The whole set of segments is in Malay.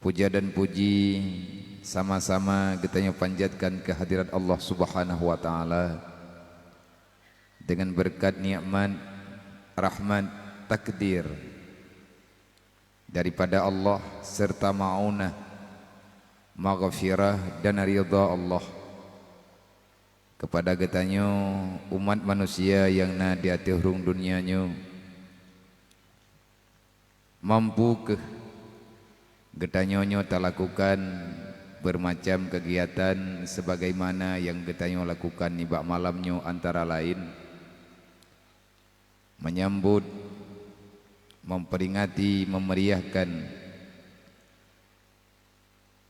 Puja dan puji sama-sama kita panjatkan kehadirat Allah Subhanahu wa taala dengan berkat nikmat, rahmat, takdir daripada Allah serta ma'unah, maghfirah dan ridha Allah kepada getanyo umat manusia yang na di atas rung dunianyo mampu ke getanyonyo tak lakukan bermacam kegiatan sebagaimana yang getanyo lakukan ni bak malamnyo, antara lain menyambut, memperingati, memeriahkan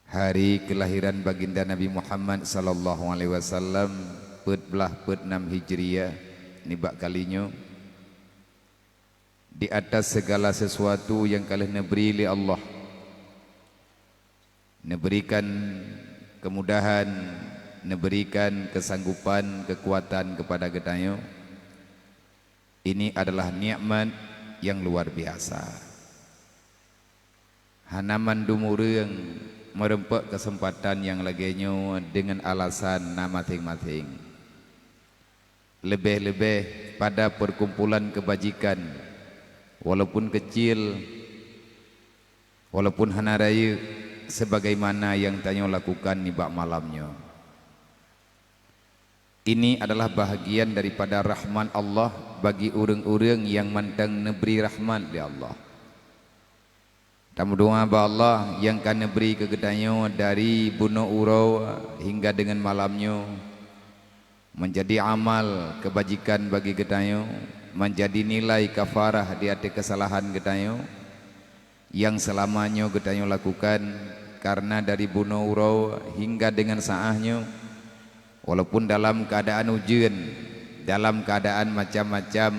hari kelahiran baginda Nabi Muhammad sallallahu alaihi wasallam pet 6 Hijriah ni bak kalinyo di atas segala sesuatu yang kalih neberi li Allah, neberikan kemudahan, neberikan kesanggupan, kekuatan kepada getanyo. Ini adalah nikmat yang luar biasa. Hanaman dumureng merempak kesempatan yang lagenyo dengan alasan na masing-masing. Lebih-lebih pada perkumpulan kebajikan, walaupun kecil, walaupun hana raya, sebagaimana yang tanyo lakukan ni bak malamnya. Ini adalah bahagian daripada rahmat Allah bagi orang-orang yang mantang neberi rahmat di Allah. Tamu doa ba Allah yang kan neberi ke getanyo dari bunuh urau hingga dengan malamnya menjadi amal kebajikan bagi getanyo, menjadi nilai kafarah di atas kesalahan getanyo yang selamanya getanyo lakukan. Karena dari bunuh urau hingga dengan saahnya, walaupun dalam keadaan ujian, dalam keadaan macam-macam,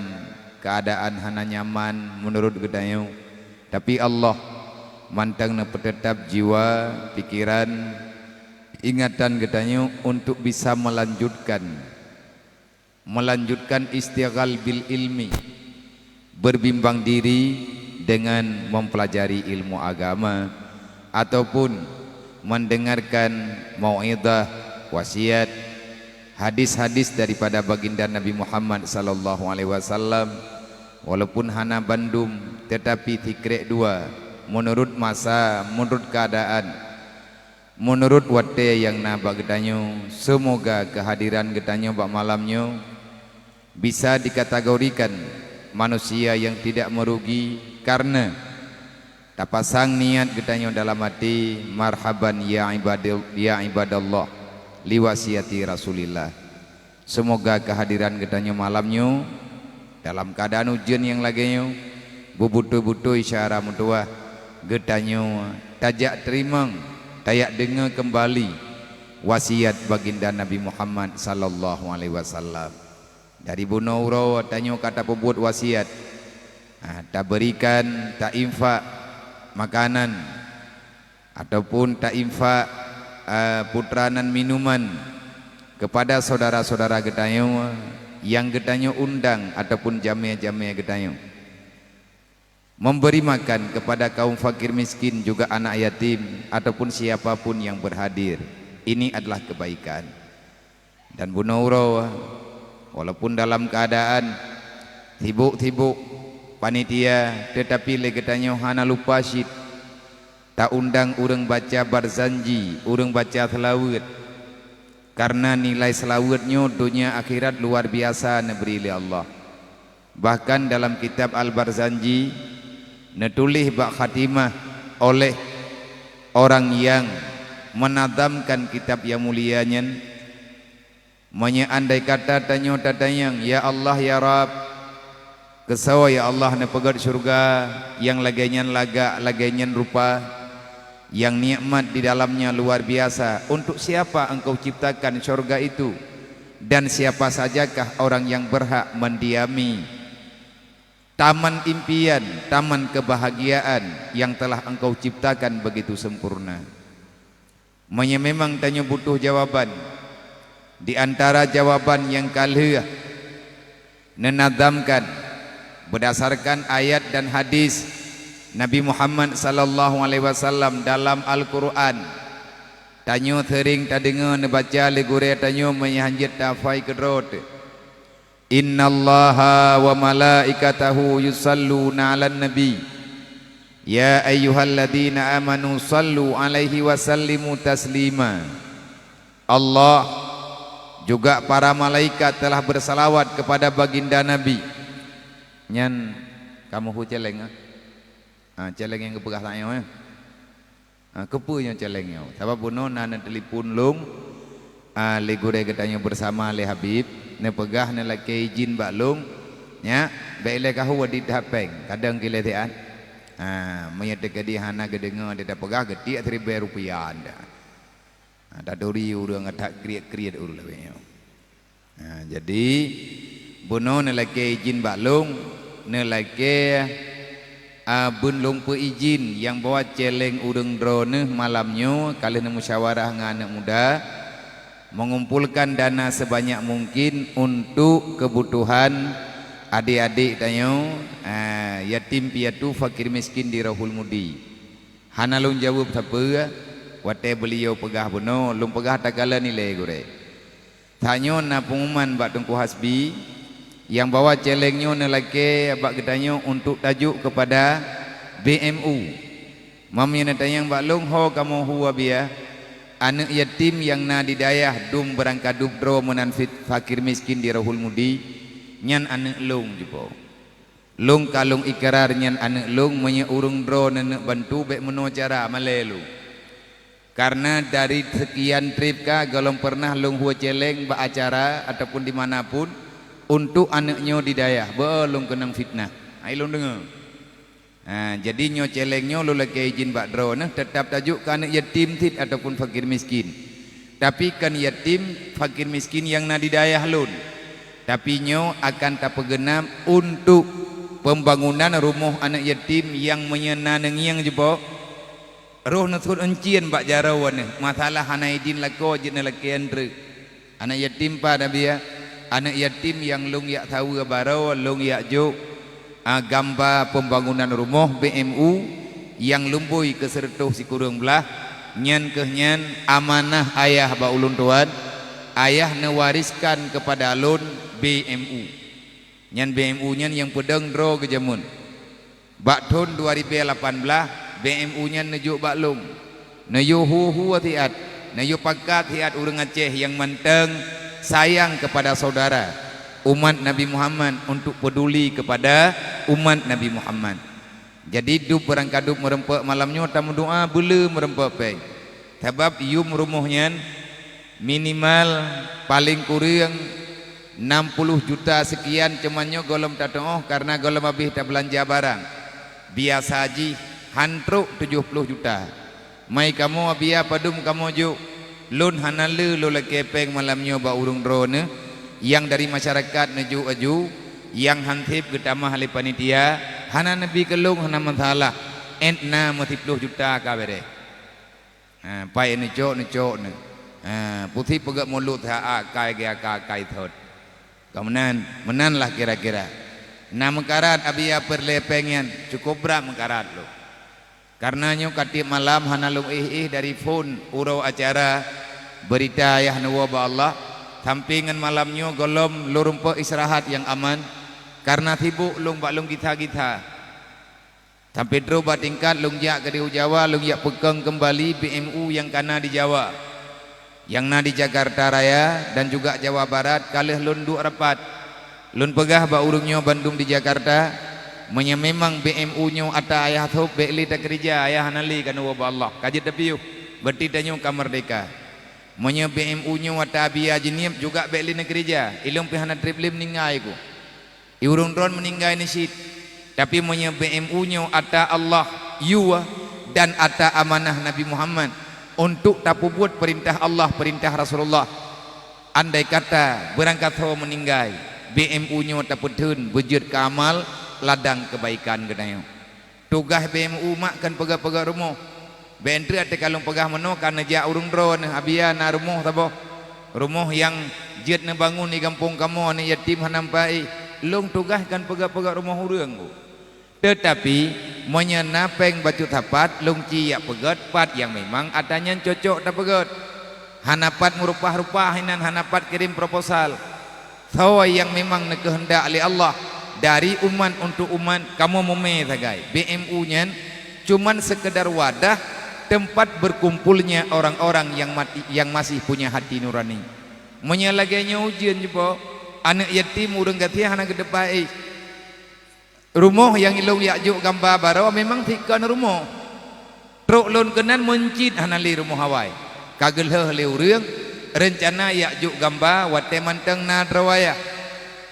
keadaan hana nyaman menurut getanyo, tapi Allah mantang tetap jiwa, pikiran, ingatan getanyo untuk bisa melanjutkan istighal bil ilmi, berbimbang diri dengan mempelajari ilmu agama ataupun mendengarkan mau'izah, wasiat, hadis-hadis daripada baginda Nabi Muhammad sallallahu alaihi wasallam, walaupun hana bandum tetapi tikrek dua menurut masa, menurut keadaan, menurut wate yang na bak getanyo. Semoga kehadiran getanyo bak malamnyo bisa dikategorikan manusia yang tidak merugi, karena tak pasang niat getanyo dalam hati, marhaban ya ibadallah liwasiati Rasulillah. Semoga kehadiran getanyo malamnyo dalam keadaan ujian yang lagenyo bubutu-butu isyara mutuah getanyo tajak terima, tayak dengar kembali wasiat baginda Nabi Muhammad sallallahu alaihi wasallam. Dari bunuh urau tanyo kata pembuat wasiat, tak berikan, tak infak makanan ataupun tak infak putranan minuman kepada saudara-saudara getanyo yang getanyo undang ataupun jamiah-jamiah getanyo, memberi makan kepada kaum fakir miskin, juga anak yatim ataupun siapapun yang berhadir. Ini adalah kebaikan. Dan bunuh urau walaupun dalam keadaan sibuk-sibuk panitia, tetapi legetanyo hana lupa syid, tak undang urang baca barzanji, urang baca selawat, karena nilai selawatnya dunia akhirat luar biasa neberi oleh Allah. Bahkan dalam kitab Al-Barzanji netulih bak khatimah oleh orang yang menadamkan kitab yang mulianya, andai kata tanyo tatanyang, ya Allah ya Rabb, kesawa ya Allah ne pegat syurga yang lagenyan laga, lagenyan rupa, yang nikmat di dalamnya luar biasa. Untuk siapa engkau ciptakan syurga itu, dan siapa sajakah orang yang berhak mendiami taman impian, taman kebahagiaan yang telah engkau ciptakan begitu sempurna. Memang tanya butuh jawaban. Di antara jawaban yang kalih nenadamkan berdasarkan ayat dan hadis Nabi Muhammad sallallahu alaihi wasallam dalam Al-Quran tanyo tering ta dengar ne baca le gure tanyo menyanjit tafai kedrot innallaha wa malaikatahu yusalluna 'alan nabi ya ayyuhalladzina amanu sallu alaihi wa sallimu taslima. Allah juga para malaikat telah bersalawat kepada baginda Nabi. Nyan kamu hu celeng celeng yang kepegah tanya kepunya celengnya sebab buno nana telefon lung le gure katanya bersama le Habib ne pegah ne laki izin bak lung nya baik le kahu wadid hapeng kadang kile tian menyedek di hana gedengar dia pegah geti Rp1,000 anda ada dori urang ada kriat-kriat ur lebihnya. Jadi buno ne laki izin bak lung ne laki bun lung pe izin yang bawa celeng urang drone malamnya kali ne musyawarah dengan anak muda mengumpulkan dana sebanyak mungkin untuk kebutuhan adik-adik tanyo yatim piatu fakir miskin di Rahul Mudi. Hana lung jawab apa wate beliau pegah buno lung pegah tagala nilai gure tanyo na pengumuman bak Tengku Hasbi yang bawa celengnya nelake bak getanyo untuk tajuk kepada BMU mamnya tanyang bak lung ho kamu huwa biya anak yatim yang na di dayah dum berangkat dubro menanfit fakir miskin di Rahul Mudi nyan anak lung jipo lung kalung ikrar nyan anak lung menye urung dro nenek bantu bek meno cara malelu karena dari sekian trip ka galong pernah lung huwa celeng ba acara ataupun dimanapun untuk anaknya di dayah belum kenang fitnah ai lung dengar jadi nyo celengnya lu lagi izin bak dro nah tetap tajuk ke anak yatim tit ataupun fakir miskin tapi kan yatim fakir miskin yang na di dayah lun tapi nyo akan tak pegenam untuk pembangunan rumah anak yatim yang menyenangi yang jebo roh nasul encien bak jarawan masalah hanaidin lako jena laki andre anak yatim pada biya anak yatim yang lung yak tahu barau lung yak juk gambar pembangunan rumah BMU yang lumbui ke sertuh si kurung belah nyan kehnyan amanah ayah ba ulun tuan ayah newariskan kepada alun BMU nyan BMU nyan yang pedang dro kejamun bak tahun 2018 BMU nya nejuk baklum neju hu tiat neju pakat tiat urang Aceh yang menteng sayang kepada saudara umat Nabi Muhammad untuk peduli kepada umat Nabi Muhammad. Jadi dub berangkat dub merempek malamnya tamu doa bela merempek peng sebab yum rumahnya minimal paling kurang 60 juta sekian cumannya golom tak karena golom habis tak belanja barang biasa haji hantruk 70 juta mai kamu abia padum kamu juk lun hanalu lu lagi peng malamnya ba urung drone yang dari masyarakat neju aju yang hantip getamah ahli panitia hana nabi kelung hana masalah entna 10 juta ka bere pai ni cok ne putih pegak mulut ha kai ge kai thot kemenan menanlah kira-kira na mekarat abia perlepengan cukup berat mekarat lu karenanya katip malam hanalung dari phone urau acara berita ayah nuwa ba Allah sampingan malamnya golom lurumpa istirahat yang aman karena sibuk lung baklung kita sampai droba tingkat lung jak ke di Jawa lung jak pegang kembali BMU yang kana di Jawa yang na di Jakarta Raya dan juga Jawa Barat kalih lun duk rapat lun pegah ba urungnya Bandung di Jakarta memang BMU nya ata ayah thop bekli tak kerja ayah hanali kan wa Allah kaji tapi berarti tanyo kamerdeka menye BMU nya ata biya jenip juga bekli nak kerja ilung pihana triplim ningai ku iurung dron meninggai ni sit tapi menye BMU nya ata Allah yuwa dan ata amanah Nabi Muhammad untuk tapu buat perintah Allah perintah Rasulullah andai kata berangkat ho meninggai BMU nya taputun bujud ke amal ladang kebaikan gedayo tugas BMU mak kan pegah-pegah rumah bentri ate kalung pegah meno karena ja urung drone abia na rumah tabo rumah yang jet na bangun di kampung kamu ni yatim hanampai lung tugas kan pegah-pegah rumah urang ku Tetapi menyenapeng baju tapat lungci ya pegat pat yang memang adanya cocok tak pegat. Hanapat merupah-rupah hinan hanapat kirim proposal. Sawa yang memang kehendak oleh Allah dari umat untuk umat kamu meme sagai. BMU nya cuman sekedar wadah tempat berkumpulnya orang-orang yang masih punya hati nurani. Menyalaganya ujian juga anak yatim urang gatia anak kedepai. Rumah yang ilung yakjuk gambar baru memang tikan rumah. Truk lon kenan mencit hanali rumah Hawaii. Kagel le urang rencana yakjuk gambar wate manteng na drawaya.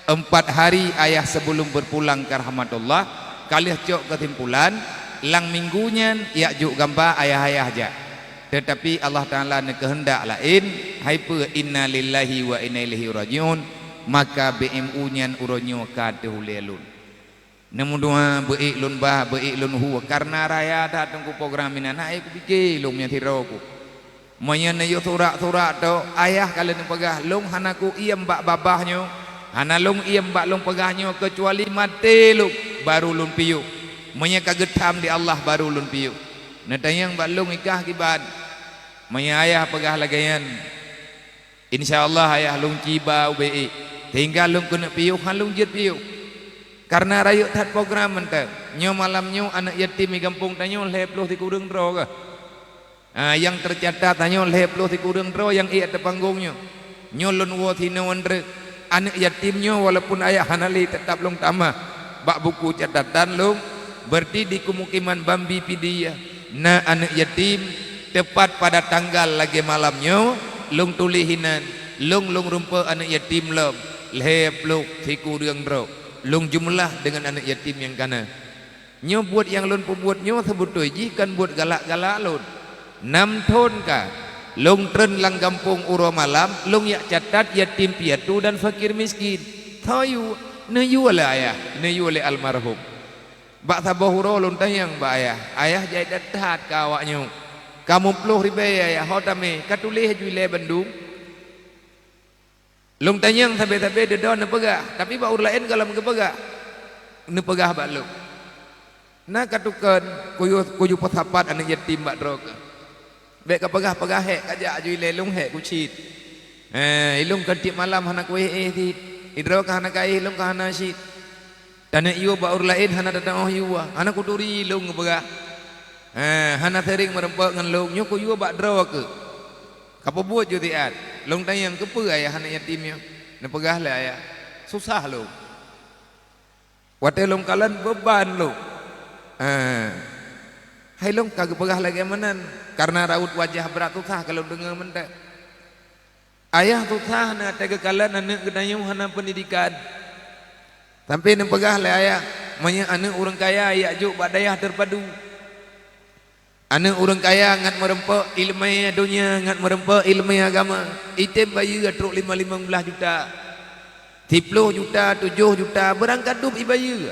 4 hari ayah sebelum berpulang ke rahmatullah kalih cok kesimpulan lang minggunya yakjuk gambar ayah-ayah aja. Tetapi Allah Taala ne kehendak lain haipa inna lillahi wa inna ilaihi rajiun maka BMU nya uronyo ka tehulelun. Namun doa baik lun bah baik lun huwa karena raya datang ku program ini naik pikir lung nya tiroku moyen yo surak-surak to ayah kalian pegah lung hanaku iem bak babahnya hana lung iem bak lung pegahnya kecuali mati lung baru lun piyu moyen kagetam di Allah baru lun piyu natayang bak lung ikah kibat moyen ayah pegah lagayan insyaallah ayah lung ciba baik tinggal lung kena piyu halung jet piyu. Karena rayu tat program mentang nyo malamnya anak yatim di kampung tanyo leploh di kudung dro ke yang tercatat tanyo leploh di kudung dro yang ia terpanggungnya nyo lon wo tino andre anak yatimnya walaupun ayah hanali tetap long tamah bak buku catatan long berarti di kemukiman Bambi Pidia na anak yatim tepat pada tanggal lagi malamnya long tulihinan long rumpah anak yatim lom leploh di kudung dro lung jumlah dengan anak yatim yang kana nyo buat yang lun pembuat nyo sebut ji kan buat galak-galak lun 6 tahun ka lung tren lang kampung uro malam lung yak catat yatim piatu dan fakir miskin tayu ne yu le ayah ne yu le almarhum bak sabah uro lun tayang ba ayah jai datat ka awaknyo kamu puluh ribu ayah hotame katulih juile Bandung lung tanyang tabe-tabe de don nepegah tapi ba ur lain kalau mengepegah nepegah bak lung na katukan kuyu pasapat anak yatim bak droga bek kapegah hek kajak jui lelung hek kucit ilung ketip malam hanak we ti idroka hanak ai ilung ka hanak sit tanah iyo ba ur lain hanak datang oh yuwa hanak kuduri ilung ngepegah hanak sering merempak ngan lung nyo kuyu bak droga kapo buat jutiat long tayang kepe ayah anak yatimnya nepegah le ayah susah lo wate long kalan beban lo hai long kagak pegah lagi manan karena raut wajah berat susah kalau dengar mendak ayah susah na tega kalan anak gedayung hana pendidikan sampai nepegah le ayah manya anak orang kaya ya juk badayah terpadu anak orang kaya ngat merempak ilmu dunia ngat merempak ilmu agama item bayi truk 15 juta 10 juta 7 juta berangkat dup ibayu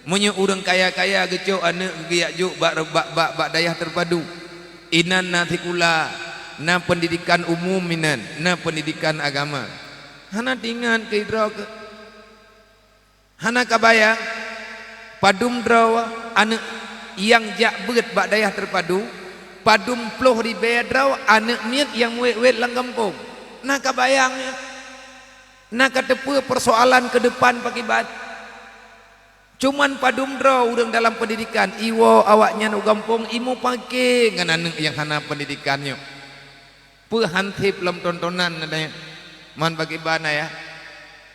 munyo orang kaya-kaya gecok anak giyak juk bak dayah terpadu inan natikula na pendidikan umum minan na pendidikan agama hana tingan ke idro ke hana kabaya padum drawa anak yang jak beut bak dayah terpadu padum ploh di bedraw anak miet yang wet lang kampung nak kabayangnya nak ketepe persoalan ke depan pakibat cuman padum draw urang dalam pendidikan iwo awaknya nu kampung imu pake ngan anak yang hana pendidikannya pu hantip lem tontonan nadanya man bagi bana ya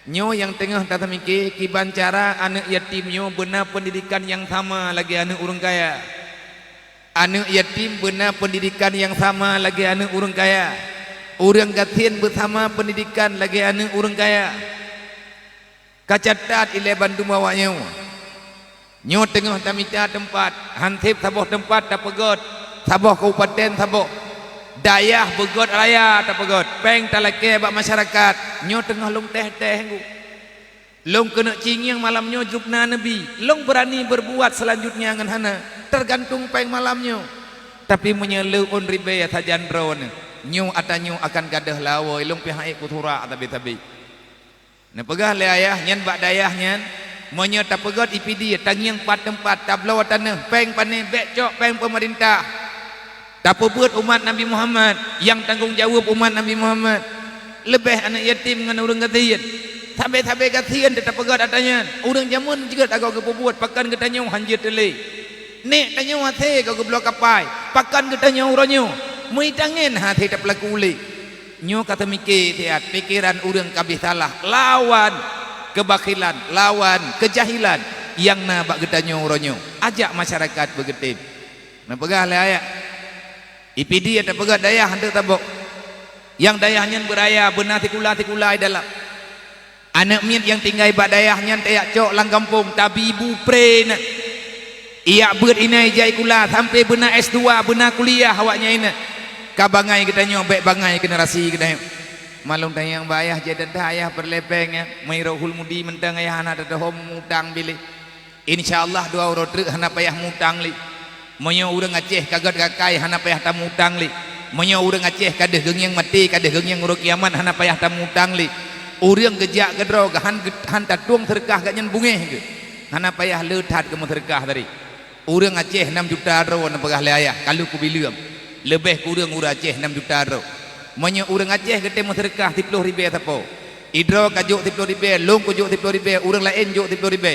nyo yang tengah tata mikir kiban cara anak yatim nyo benar pendidikan yang sama lagi anak orang kaya anak yatim benar pendidikan yang sama lagi anak orang kaya orang gatin bersama pendidikan lagi anak orang kaya kacatat ile Bandung awaknya nyo tengah tamita tempat hantip saboh tempat tak pegot saboh kabupaten saboh dayah begot raya tak pegot peng talake bak masyarakat nyo tengah long teh long kena cingyang malamnya jupna nabi long berani berbuat selanjutnya ngan hana tergantung peng malamnya tapi menyeleu on ribe ya sajan drone nyo atanyo akan gadah lawo long pihak kutura tabi-tabi ne pegah le ayah nyan bak dayah nyan Monya tak pegat IPD tangiang 4 tempat tablau tanah peng panen becok peng pemerintah. Tak buat umat Nabi Muhammad yang tanggung jawab umat Nabi Muhammad. Lebih anak yatim dengan orang katian. Sampai katian tetap pegat adanya. Orang zaman juga tak kau kebuat pakan ketanya hanjir tele. Nek tanya hati kau keblok kapai. Pakan ketanya orangnya. Mui tangan hati tak pelaku uli. Nyo kata mikir tiat pikiran orang kabih salah lawan kebakilan, lawan kejahilan yang na bak getanya orangnya. Ajak masyarakat bergetip. Nah pegah le ayat. IPD ada pegat dayah hendak tabok. Yang dayahnya beraya benar tikula dalam. Anak mian yang tinggal bak dayahnya tayak cok lang kampung tabibu pre na. Ia ber inai jai kula sampai benar S2 benar kuliah awaknya ina. Kabangai ketanya baik bangai generasi ketanya. Malung tayang bayah jadi ayah berlepengnya Mairahul Mudi mentang ayah anak ada hom mutang bilih. InsyaAllah 2 euro truk hana payah mutang li. Monya urang Aceh kagat kakai hana payah tam mutang li. Monya urang Aceh kadah gengyang mati kadah gengyang urang kiamat hana payah tam mutang li. Urang gejak gedro han tatuang terkah gak nyen bungeh ke. Hana payah letat ke terkah tadi. Urang Aceh 6 juta ro na pegah le ayah kalau ku bileum. Lebih kurang urang Aceh 6 juta ro. Monya urang Aceh ketemu terkah 30 ribu tapo. Idro kajuk 30 ribu, long kajuk 30 ribu, urang lain juk 30 ribu.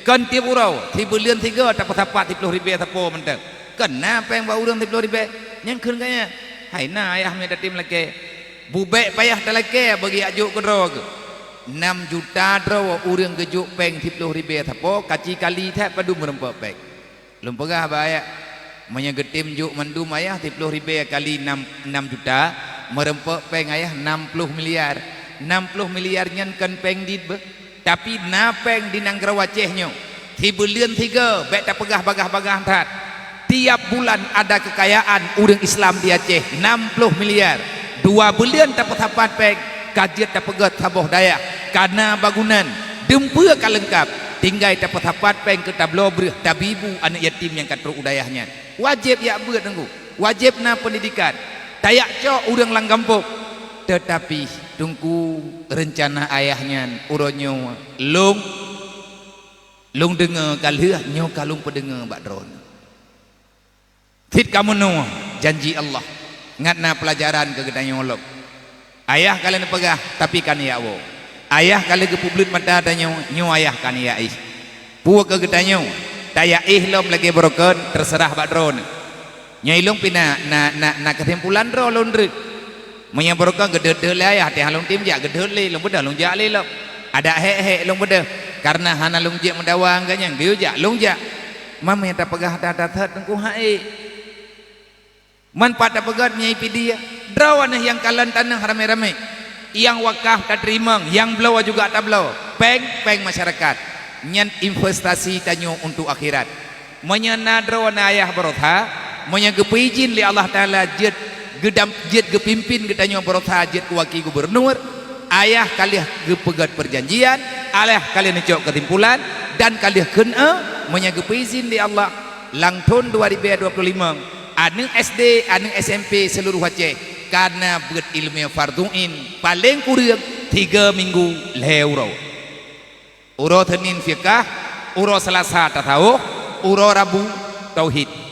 Kan tiap urau, 3 bulan 3 dapat 30 ribu tapo mentang. Kenapa yang bau urang 30 ribu? Yang kun kaya. Hai na ayah me datim lake. Bubek payah talake bagi ajuk kedro ke. 6 juta dro urang kejuk peng 30 ribu tapo kaci kali tak padu merempek peng. Lum pegah bahaya. Monya getim juk mandum ayah 30 ribu kali 6 juta. Merempek peng ayah 60 miliar 60 miliar nyan kan peng dit be tapi na peng di nang Acehnya 3 bulan 3 bek tak pegah bagah-bagah tat tiap bulan ada kekayaan orang Islam di Aceh 60 miliar 2 bulan tak tapat peng kajian tak pegat saboh daya karena bangunan dempua kalengkap tinggal tak tapat peng ke tablo berih tabibu anak yatim yang katru udayahnya wajib ya buat tunggu wajib na pendidikan tayak cok urang lang kampung tetapi tunggu rencana ayahnya uronyo long dengar kalih nyo kalung pedengar bak drone fit kamu no janji Allah ngatna pelajaran ke gedanya olok ayah kalian pegah tapi kan ya wo ayah kalian ke publik mata tanya nyo ayah kan ya is puak ke gedanya tayak lom lagi broken terserah bak drone Nyai long pina na kesimpulan ro londre monya barokah gede le ayah teh halong tim jak gede le long bedah long jak le lo ada he long bedah karena hana long jak mendawang ganyang dia jak long jak mama ta pegah ta tengku hae man pada pegat nyai pidia drawan yang kalan tanah rame-rame yang wakaf tak terima yang belau juga tak belau peng masyarakat nyan investasi tanyo untuk akhirat monya na drawan ayah barotha monya gepeijin li Allah Ta'ala jet gedam jet gepimpin getanya berotha jet kuwaki gubernur ayah kalian gepegat perjanjian ayah kalian necok kesimpulan dan kalian kena monya gepeijin li Allah lang tahun 2025 anu SD anu SMP seluruh Aceh karena buat ilmu farduin paling kurang 3 minggu leuro uro Senin fiqah uro Selasa tatawuh uro Rabu tauhid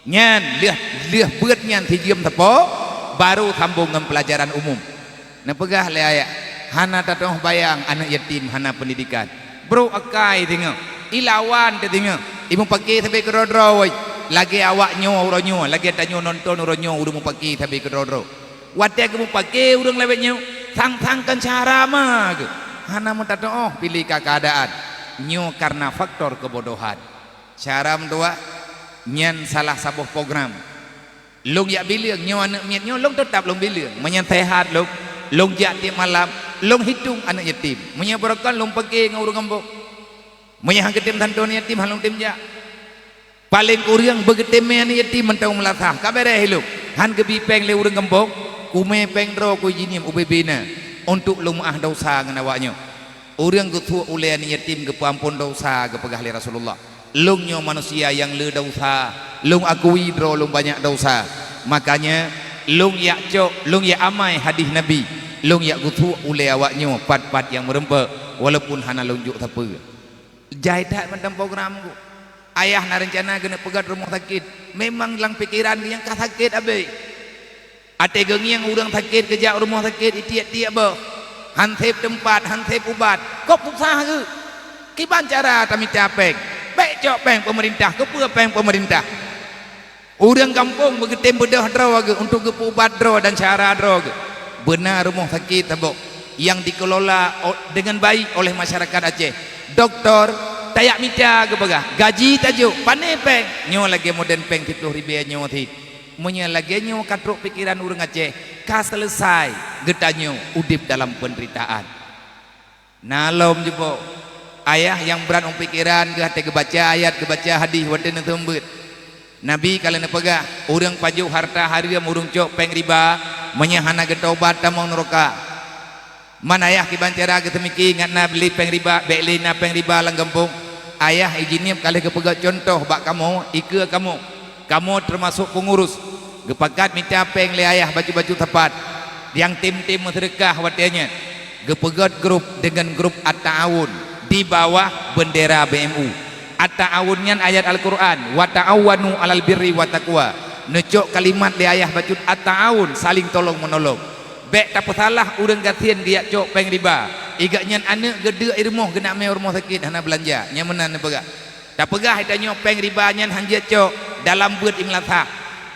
nyan liah buat nyan tijem tepo baru sambung dengan pelajaran umum na pegah le ayat hana tatong bayang anak yatim hana pendidikan bro akai tengok ilawan tengok ibu pakai sampai kerodro lagi awak nyo uronyo lagi tanyo nonton uronyo udah mau pakai sampai kerodro wadah kamu pakai urang lewetnya sang-sangkan cara mah hana mau tatong pilih keadaan nyo karena faktor kebodohan cara mendua nyan salah sabuh program long ya bilang nyo anak miat nyo long tetap long bilang menyan sehat long jak tiap malam long hitung anak yatim menyan berakan long pakai ngurung kampung menyan hangketim tanton yatim halong tim jak paling kurang begetem anak yatim mentau melatah kabere hiluk han gebi peng le urang kampung kume peng dro ku jinim ubebina untuk long maah dosa ngan awaknya urang getu ule anak yatim ke pampun dosa ke pegah li Rasulullah lungnya manusia yang le dosa lung akui dro lung banyak dosa makanya lung ya cok lung ya amai hadis Nabi lung ya gutu ule awaknya pat yang merempek walaupun hana lung juk tapi jahitat macam program ku ayah nak rencana kena pegat rumah sakit memang dalam pikiran yang kah sakit abe ate gengiang urang sakit kejak rumah sakit itiak-tiak bah hansip tempat hansip ubat kok susah ke kiban cara tami capek baik cok peng pemerintah ke peng pemerintah urang kampung begetem bedah draw ke untuk ke ubat draw dan cara draw ke benar rumah sakit tabok yang dikelola dengan baik oleh masyarakat Aceh doktor tayak mita ke bagah gaji tajuk pane peng nyo lagi modern peng 30,000 nyo thi munya lagi nyo katruk pikiran urang Aceh ka selesai getanyo udip dalam penderitaan nalom jebo ayah yang berat pikiran ke hati kebaca ayat kebaca hadis waden tembet Nabi kalau nepegah urang paju harta haram urang cok peng riba menyahana getobat tamong neraka man ayah kibancara ketemiki ngatna beli peng riba beli na peng riba lang kampung ayah izinnya kali kepegah contoh bak kamu ike kamu termasuk pengurus gepakat minta peng le ayah baju-baju tepat yang tim-tim sedekah watianya gepegat grup dengan grup at-ta'awun di bawah bendera BMU at-ta'awunnya ayat Al-Quran wa ta'awanu alal birri wa taqwa necok kalimat li ayah bacut at-ta'awun saling tolong menolong bek tak salah urang gatian dia cok peng riba igaknya anak gede irmoh genak me rumah sakit hana belanja nya menan pegah tak pegah itanyo peng riba nya hanja cok dalam beut imlatha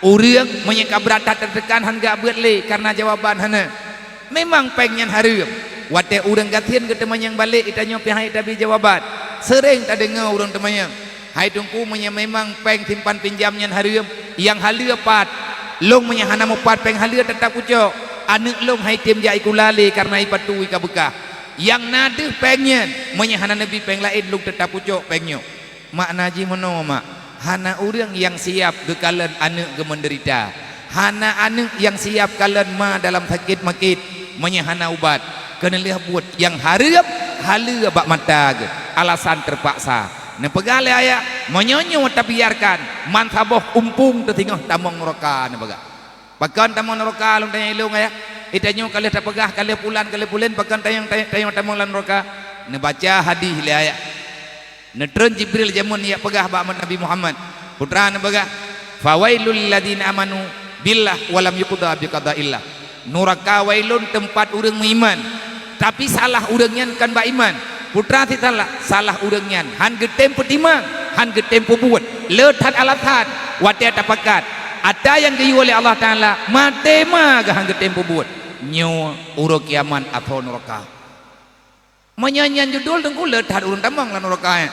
urang menyeka berat tertekan hangga beut le karena jawaban hana memang pengnya harum wate urang gatian ketemu yang balik itanyo pihak tapi jawaban sering tak dengar urang temannya hai tungku memang peng simpan pinjamnya harum yang halia pat long menyahana mupat peng halia tetap ucok anak long hai tim jai kulale karena ipatu ika bekah yang nadeh pengnya menyahana nabi peng lain long tetap ucok pengnya makna ji mono mak hana urang yang siap gekalan anak gemenderita hana anak yang siap kalan ma dalam sakit makit menyahana ubat kena lihat buat yang haram halia bak mata ge alasan terpaksa nepegah le ayah menyonyo tapi biarkan mantaboh umpung tertinggal tamong neraka nepegah bahkan tamong neraka long tanya ilung ayah itanyo kali terpegah kali pulan bahkan tayang tamong lan neraka nebaca hadis le ayah netren Jibril jamun ya pegah bak Nabi Muhammad putra nepegah fawailul ladina amanu billah walam yuqda biqadaillah neraka wailun tempat urang beriman tapi salah urangnya kan bak iman putra ti salah urangnya han getem petimang han getem buat letat alatan wate tapakat ada yang diyu oleh Allah Taala matema ga han getem buat nyo uro kiaman atau neraka menyanyian judul tengku letat urang tamang lan neraka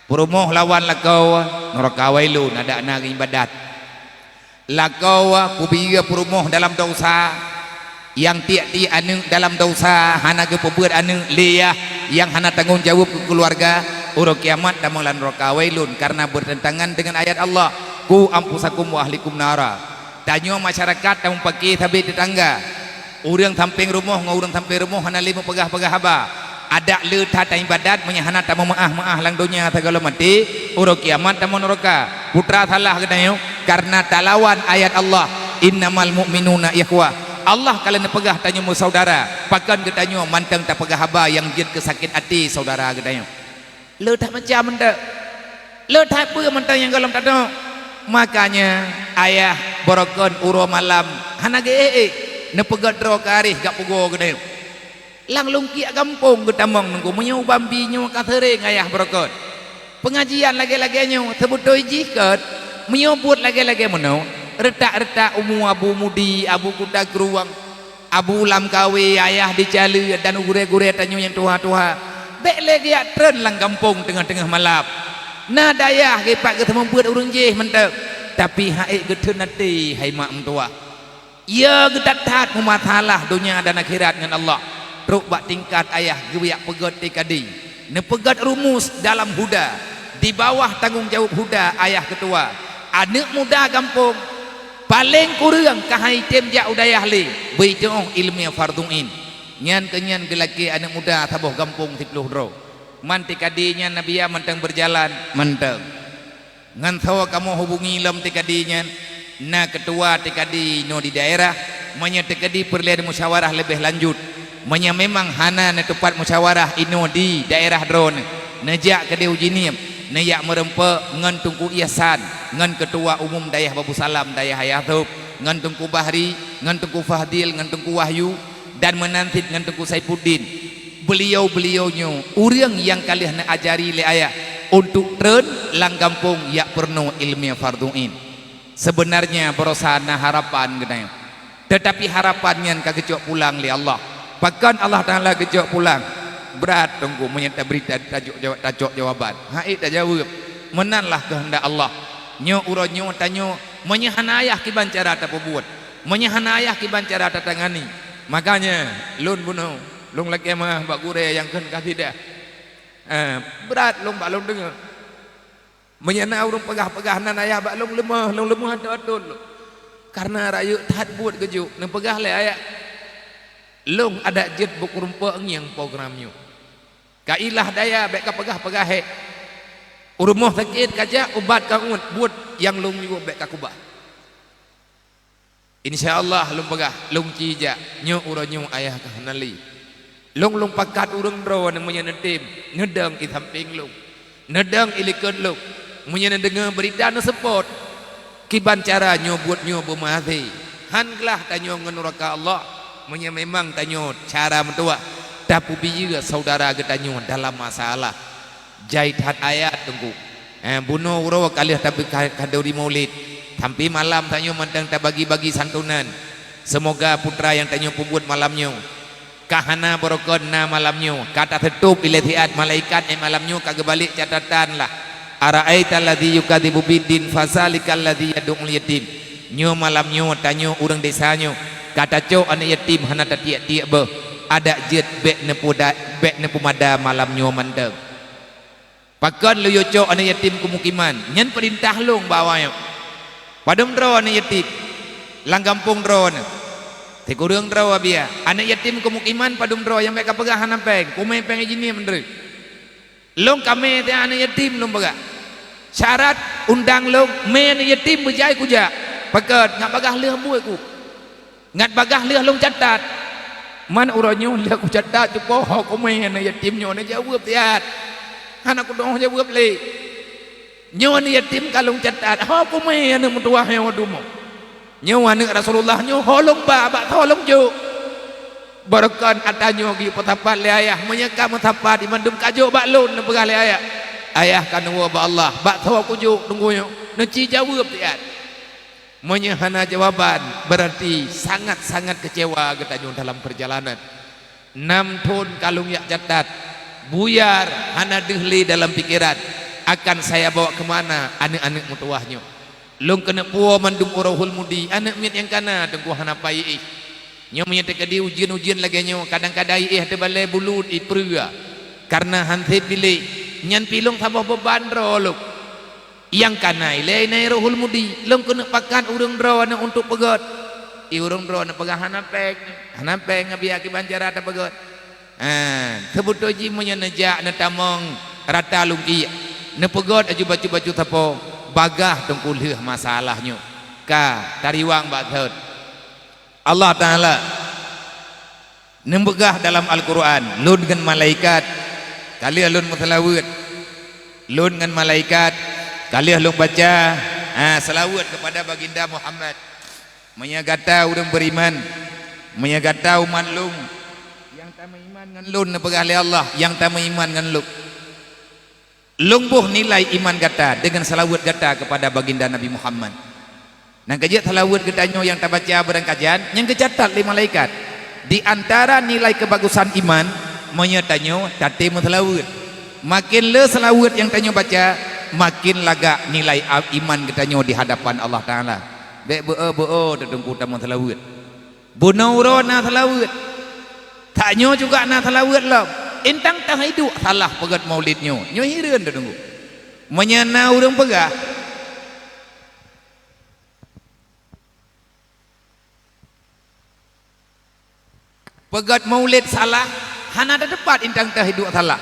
perumoh lawan lakau neraka wailun ada anak ibadat lakau kubiya perumoh dalam dosa yang tiak-tiak anu dalam dosa hana ke pebuat anu liyah yang hana tanggung jawab ke keluarga urang kiamat tamang lan neraka wailun karena bertentangan dengan ayat Allah ku ampusakum wa ahlikum nara tanyo masyarakat tamang pagi tabe tetangga urang samping rumah ngurang samping rumah hana lima pegah-pegah haba ada letat ibadat menyahana tamang maah lang dunia segala mati urang kiamat tamang neraka putra salah kedanyo karena talawan ayat Allah innamal mu'minuna ikhwah Allah kalian pegah tanya mu saudara pakan getanyo mantang tak pegah haba yang jin kesakit hati saudara getanyo letak macam anda letak apa mantang yang galam tak ada makanya ayah borokon uro malam hana ge nepegat dro karih gak pugo getanyo lang lungki kampung getamong nunggu menyu bambinya katering ayah borokon pengajian lagi-lagi nyo sebutoi jikat menyebut lagi-lagi meno retak-retak umu abu mudi abu kuda geruang abu lam kawe ayah dicali dan gure-gure tanyo yang tua-tua bek lagi ya tren lang kampung tengah-tengah malam nah dayah gepak ketemu buat urang jeh mentek tapi haik getun nanti hai mak mentua ya gedatat mematalah dunia dan akhirat dengan Allah truk bak tingkat ayah gewiak pegat tikadi nepegat rumus dalam huda di bawah tanggung jawab huda ayah ketua anak muda kampung paling kurang kahai tem ja udayah le beitong ilmu farduin nyan kenyan gelaki anak muda taboh kampung 10 dro man tikadinya nabiya mentang berjalan mentang ngan sawa kamu hubungi lam tikadinya na ketua tikadi no di daerah menya tikadi perlian musyawarah lebih lanjut menya memang hana na tempat musyawarah ino di daerah drone najak ke dia ujinim nayak merempe ngan tungku Ihsan ngan ketua umum dayah Babu Salam dayah Hayatup ngan tungku Bahri ngan tungku Fahdil ngan tungku Wahyu dan menantit ngan tungku Saifuddin beliau-beliaunya orang yang kalian nak ajari le ayah untuk tren lang kampung ya perno ilmiah farduin sebenarnya berosana harapan katanya tetapi harapannya kagejok pulang li Allah bahkan Allah Ta'ala kejok pulang berat tunggu menyata berita tajuk jawaban haid tak jawab menanlah kehendak Allah nyo uronyo tanyo menyahan ayah kiban cara tak buat menyahan ayah kiban cara tak tangani makanya lun bunuh lung laki mah bak gure yang kan tidak berat lung bak lung dengar menyana urung pegah-pegah nan ayah bak lung lemah atul karena rakyat tahat buat kejuk nang pegah le ayah long ada jet buk rumpa yang programnya kailah daya bek ka pegah-pegah he urumuh sakit kaja ubat kaun buat yang long juga bek ka kubah insyaallah long pegah long cija nyo uronyo ayah ka hanali long pakat urang dro namanya netim nedang di samping long nedang ilikun long munya dengar berita na support kiban cara nyo buat nyo bermahati hanlah tanyo ngenuraka Allah munya memang tanyo cara mentua tapi juga saudara getanyo dalam masalah jaithat ayat tunggu bunuh uro kali tapi kadori maulid sampai malam tanyo mantang tak bagi-bagi santunan semoga putra yang tanyo pembuat malamnya kahana barokon na malamnya kata tutup ilatiat malaikat malamnya kagak balik catatan lah ara'aita alladhi yukadzibu biddin fasalikal ladzi yad'ul yatim nyo malamnya tanyo urang desanya kata cok anak yatim hana tiak-tiak be ada jet bek nepu mada malam nyo mandeng pakon lu yo cok anak yatim kumukiman nyen perintah long bawanya padam dro anak yatim lang kampung dro te kurang dro abia anak yatim kumukiman padum dro yang mereka pegah hana peng kumai peng jini mendre long kami te anak yatim long pegah syarat undang long me anak yatim berjaya kuja pakon ngak pegah leh buat ku ngat bagah leh long catat man uronyo leh ku catat cupo ko me na yatim nyo na jawab tiat anak ku dong jawab le nyo na yatim kalong catat ho ku me na mutua he wadumo nyo anak Rasulullah nyo holong ba tolong jo barakan atanyo gi petapat le ayah menyeka metapat di mandum kajo bak lun na pegah le ayah kan wa ba Allah bak tho ku jo tunggu yo na ci jawab tiat menyahana jawaban berarti sangat-sangat kecewa getanyo dalam perjalanan 6 tahun kalung yak catat buyar hana dehli dalam pikiran akan saya bawa kemana anak-anak mutuahnya long kena puo mandum urahul mudi anak mit yang kana tengku hana pai nyo menyete kadi ujian-ujian lagi nyo kadang-kadang te balai bulut ipruya karena hante pilih nyan pilong tambah beban ro yang kanai lain rohul mudi long kena pakat urang drawana untuk pegot urang drawana pegah hanapeng biar ki banjara ta pegot sebutoji munya nejak na tamong rata lungki na pegot aju baju-baju tapo bagah tengkulih masalahnya ka tariwang bathot Allah Taala nembegah dalam Al-Qur'an lun dengan malaikat kali lun mutalawid lun dengan malaikat kalian lu baca selawat kepada baginda Muhammad menyagata urang beriman menyagata umat lung yang tak beriman ngan lun pegah Allah yang tak beriman ngan lung buh nilai iman kata dengan selawat kata kepada baginda Nabi Muhammad nang kejat selawat katanya yang tak baca barang kajian yang kecatat li malaikat di antara nilai kebagusan iman menyetanyo tate selawat makin le selawat yang tanyo baca makin laga nilai iman katanya di hadapan Allah Ta'ala bek beo terdengku tamu selawat bunauro na selawat taknyo juga na selawat lah intang tang hidup salah pegat maulidnya nyo hireun terdengku menyana urang pegah pegat maulid salah hana ada tepat intang tang hidup salah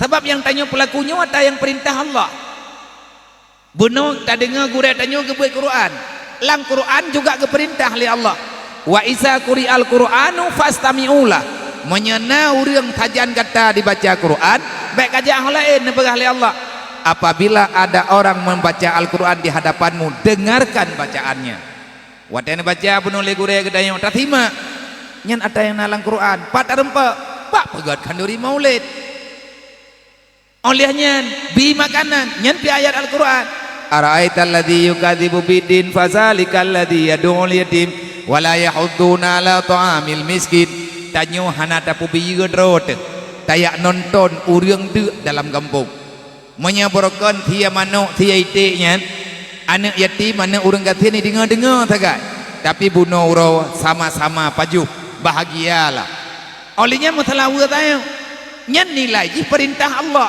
sebab yang tanya pelakunya ada yang perintah Allah bunuh tak dengar guru tanya ke buat Quran lang Quran juga ke perintah oleh Allah wa isa quri'al qur'anu fastami'ulah menyena urang tajan kata dibaca Quran baik kajian lain nebegah li Allah. Apabila ada orang membaca Al-Quran di hadapanmu, dengarkan bacaannya. Wadana baca penulis guraya gedayang tak terima nyan ada yang nalang Quran pat rempa pak pegatkan duri maulid olehnya bi makanan nyan pi ayat Al-Quran ara'aital ladzi yukadzibu biddin fazalikal ladzi yad'ul yatim wa la yahudduna ala ta'amil miskin. Tanyo hana tapu bi gedrot tayak nonton urang deuk dalam kampung menyabarakan tia manuk tia itiknya anak yatim anak urang gatin ni dengar-dengar tagay tapi bunuh urau sama-sama paju bahagialah olehnya mutalawat tayo nyan nilai ji perintah Allah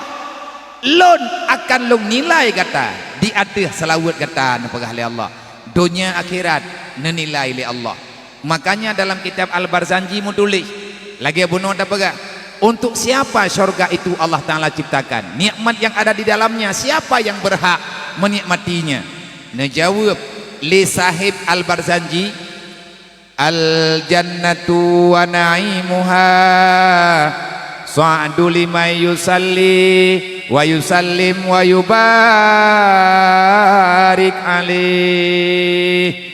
lon akan long nilai kata di atas selawat kata nepegah li Allah dunia akhirat nenilai li Allah. Makanya dalam kitab Al-Barzanji mutulis lagi bunuh ada pegah untuk siapa syurga itu Allah Ta'ala ciptakan, nikmat yang ada di dalamnya siapa yang berhak menikmatinya. Najawab li sahib Al-Barzanji al-jannatu wa na'imuha sa'du liman yusalli wa yusallim wa yubarik alaih.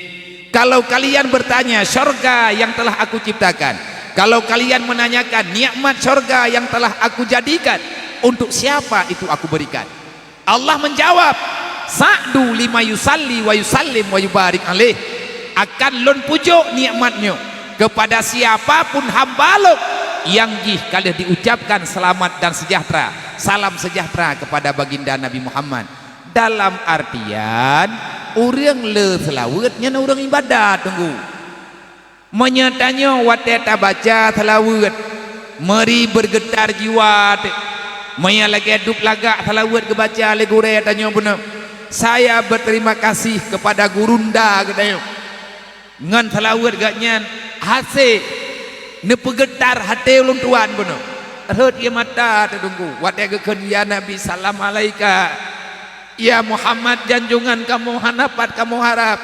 Kalau kalian bertanya syurga yang telah aku ciptakan, kalau kalian menanyakan nikmat syurga yang telah aku jadikan, untuk siapa itu aku berikan? Allah menjawab, sa'du lima yusalli wa yusallim wa yubarik alaih, akan lon pujuk nikmatnya kepada siapapun hamba lo yang jih kali diucapkan selamat dan sejahtera, salam sejahtera kepada baginda Nabi Muhammad. Dalam artian orang le selawat nya orang ibadat tunggu menyatanya wateta baca selawat meri bergetar jiwa maya lagi hidup lagak selawat ke baca le gure tanya benar saya berterima kasih kepada gurunda katanya ngan selawat gaknya hasil ne pegetar hati ulun tuan benar terhut ia mata tunggu wateta ya Nabi salam alaika ya Muhammad janjungan kamu hanapat kamu harap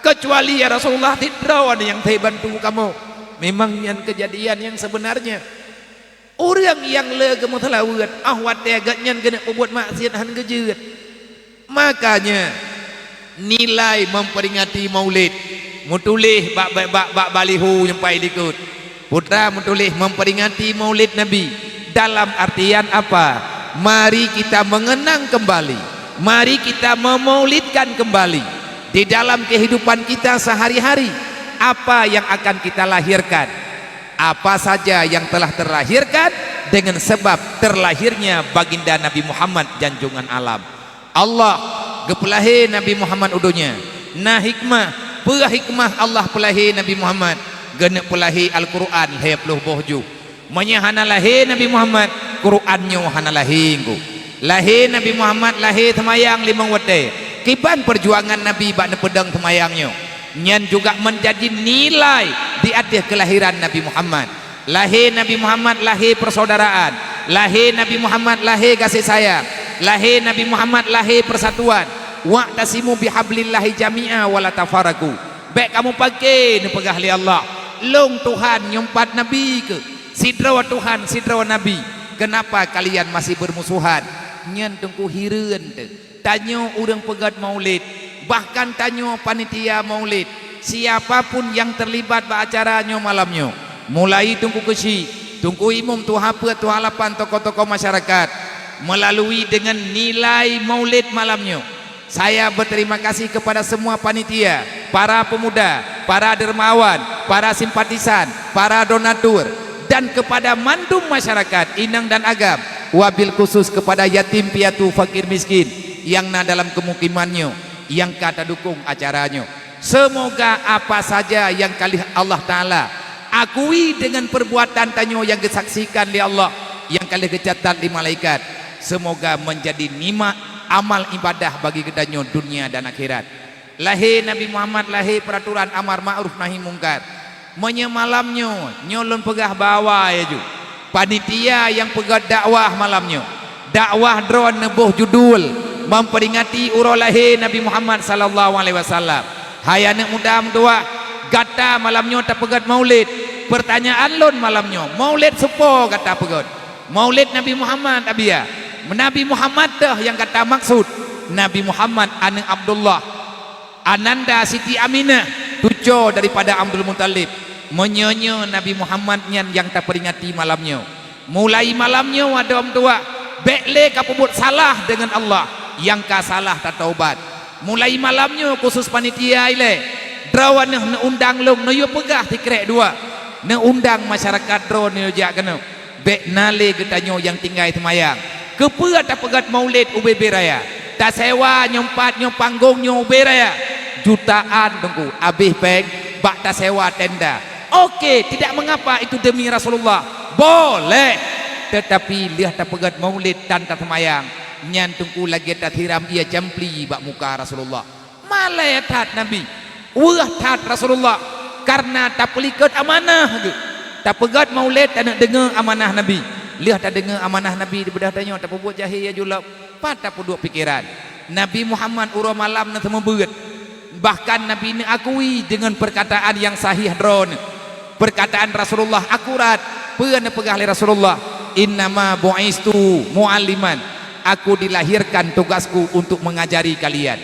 kecuali ya Rasulullah tidak ada yang saya bantu kamu. Memang yang kejadian yang sebenarnya orang yang le kamu telawat ahwat agaknya kena buat maksiat han kejeut. Makanya nilai memperingati maulid mutulih bak balihu nyampai dikut putra mutulih memperingati maulid Nabi dalam artian apa? Mari kita mengenang kembali, mari kita memaulidkan kembali di dalam kehidupan kita sehari-hari apa yang akan kita lahirkan, apa saja yang telah terlahirkan dengan sebab terlahirnya baginda Nabi Muhammad janjungan alam. Allah gepelahi Nabi Muhammad udunya nah hikmah hikmah Allah pelahi Nabi Muhammad gena pelahi Al-Quran hepluh bohju menyahana lahi Nabi Muhammad Qurannya hana lahingku lahir Nabi Muhammad lahir temayang limang wate kiban perjuangan Nabi bak pedang temayangnya nyan juga menjadi nilai di atas kelahiran Nabi Muhammad. Lahir Nabi Muhammad lahir persaudaraan, lahir Nabi Muhammad lahir kasih sayang, lahir Nabi Muhammad lahir persatuan. Wa'tasimu bihablillahi jami'a wala tafaraku. Baik kamu pakai ni pegah li Allah long Tuhan nyumpat Nabi ke sidrawa Tuhan sidrawa Nabi, kenapa kalian masih bermusuhan? Nyan tengku hireun teu tanyo urang pegat maulid, bahkan tanyo panitia maulid siapapun yang terlibat beracaranya malamnya mulai tungku kesi tungku imum tu hapa tu halapan tokoh-tokoh masyarakat melalui dengan nilai maulid malamnya. Saya berterima kasih kepada semua panitia, para pemuda, para dermawan, para simpatisan, para donatur, dan kepada mandum masyarakat Inang dan Agam, wabil khusus kepada yatim piatu fakir miskin yang na dalam kemukimannya yang kata dukung acaranya. Semoga apa saja yang kali Allah Ta'ala akui dengan perbuatan tanyo yang disaksikan di Allah yang kali kecatat di malaikat, semoga menjadi nikmat amal ibadah bagi kedanyo dunia dan akhirat. Lahir Nabi Muhammad lahir peraturan amar ma'ruf nahi mungkar menyemalamnya nyolon pegah bawa ya ju panitia yang pegah dakwah malamnya dakwah drone nebuh judul memperingati urau lahir Nabi Muhammad sallallahu alaihi wasallam. Hai anak muda tua gata malamnya tak pegat maulid pertanyaan lon malamnya maulid sepo kata pegot maulid Nabi Muhammad abia Nabi Muhammad dah yang kata maksud Nabi Muhammad anak Abdullah Ananda Siti Aminah tujuh daripada Abdul Muttalib menyonya Nabi Muhammad yang tak peringati malamnya mulai malamnya ada orang tua bekle kapubut salah dengan Allah yang ka salah tak taubat mulai malamnya khusus panitia ile drawan ne undang long no yo pegah tikrek dua ne undang masyarakat dro ne jak kena bek nale getanyo yang tinggal temayang kepua tak pegat maulid UBB raya tak sewa nyompat panggung UBB raya jutaan tunggu habis peng bak tak sewa tenda okey tidak mengapa itu demi Rasulullah boleh tetapi lihat tak pegat maulid dan tak temayang nyan tunggu lagi tak hiram ia jampli bak muka Rasulullah malai tat Nabi wah tat Rasulullah karena tak pelikat amanah tak pegat maulid tak nak dengar amanah Nabi lihat tak dengar amanah Nabi di bedah tanya tak buat jahil ya julap patah puduk pikiran Nabi Muhammad urah malam nak temu berat bahkan Nabi ini akui dengan perkataan yang sahih drone perkataan Rasulullah akurat pernah pegah oleh Rasulullah innama bu'istu mu'alliman aku dilahirkan tugasku untuk mengajari kalian